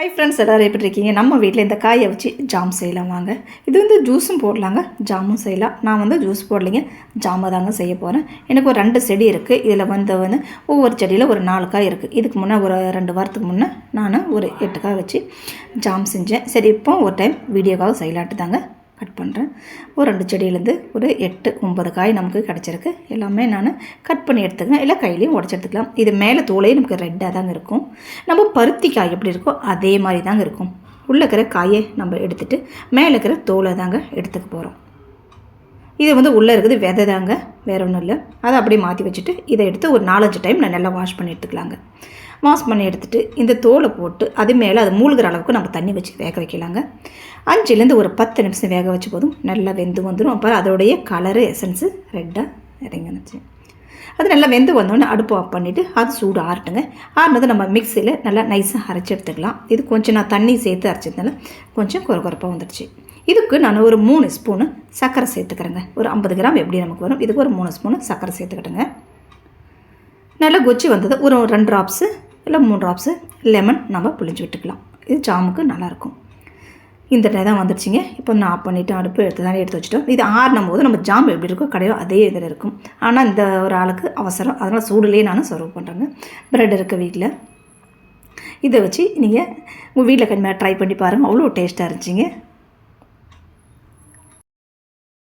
Hi friends, எல்லோரும் எப்படி இருக்கீங்க? நம்ம வீட்டில் இந்த காயை வச்சு ஜாம் செய்யலாம் வாங்க. இது ஜூஸும் போடலாங்க, ஜாமும் செய்யலாம். நான் ஜூஸ் போடலைங்க, ஜாமை தாங்க செய்ய போகிறேன். எனக்கு ஒரு 2 செடி இருக்குது. இதில் ஒவ்வொரு செடியில் ஒரு 4 காய் இருக்குது. இதுக்கு முன்னே ஒரு 2 வாரத்துக்கு முன்னே நான் ஒரு 8 காய் வச்சு ஜாம் செஞ்சேன். சரி, இப்போ ஒரு டைம் வீடியோக்காக செய்யலாட்டு தாங்க கட் பண்ணுறேன். ஒரு 2 செடியிலேருந்து ஒரு 8, 9 காய் நமக்கு கிடச்சிருக்கு. எல்லாமே நான் கட் பண்ணி எடுத்துக்கேன், இல்லை கையிலையும் உடச்சி எடுத்துக்கலாம். இது மேலே தோலே நமக்கு ரெட்டாக தாங்க இருக்கும். நம்ம பருத்தி காய் எப்படி இருக்கோ அதே மாதிரி தாங்க இருக்கும். உள்ளே இருக்கிற காயை நம்ம எடுத்துகிட்டு மேலே இருக்கிற தோலை தாங்க எடுத்துக்க போகிறோம். இது உள்ளே இருக்குது விதை தாங்க, வேறு ஒன்றும் இல்லை. அதை அப்படியே மாற்றி வச்சுட்டு இதை எடுத்து ஒரு 4-5 டைம் நான் நல்லா வாஷ் பண்ணி எடுத்துக்கலாங்க. வாஷ் பண்ணி எடுத்துகிட்டு இந்த தோலை போட்டு அது மேலே அது மூழ்கிற அளவுக்கு நம்ம தண்ணி வச்சு வேக வைக்கலாங்க. 5லேருந்து ஒரு 10 நிமிஷம் வேக வச்சு போதும், நல்லா வெந்து வந்துடும். அப்புறம் அதோடைய கலரு எசன்ஸு ரெட்டாக இறங்கி வந்துச்சு. அது நல்லா வெந்து வந்தோடனே அடுப்பு ஆஃப் பண்ணிவிட்டு அது சூடு ஆறட்டுங்க. ஆறினது நம்ம மிக்சியில் நல்லா நைஸாக அரைச்சி எடுத்துக்கலாம். இது கொஞ்சம் நான் தண்ணி சேர்த்து அரைச்சதுனால கொஞ்சம் குறப்பாக வந்துடுச்சு. இதுக்கு நான் ஒரு 3 ஸ்பூனு சர்க்கரை சேர்த்துக்கிறேங்க. ஒரு 50 கிராம் எப்படி நமக்கு வரும், இதுக்கு ஒரு 3 ஸ்பூனு சர்க்கரை சேர்த்துக்கிட்டுங்க. நல்லா கொச்சி வந்தது ஒரு 2 ட்ராப்ஸு இல்லை 3 ட்ராப்ஸு லெமன் நம்ம புளிஞ்சு விட்டுக்கலாம். இது ஜாமுக்கு நல்லாயிருக்கும். இந்த டே தான் வந்துடுச்சிங்க. இப்போ நான் ஆஃப் பண்ணிவிட்டு அடுப்பு எடுத்து வச்சுட்டோம். இது ஆறினும் போது நம்ம ஜாம் எப்படி இருக்கோ கடையோ அதே இதில் இருக்கும். ஆனால் இந்த ஒரு ஆளுக்கு அவசரம், அதனால் சூடுலேயே நான் சர்வ் பண்ணுறேங்க. ப்ரெட் இருக்க வீட்டில் இதை வச்சு நீங்கள் உங்கள் வீட்டில் கண்டிப்பாக ட்ரை பண்ணி பாருங்கள். அவ்வளோ டேஸ்ட்டாக இருந்துச்சிங்க.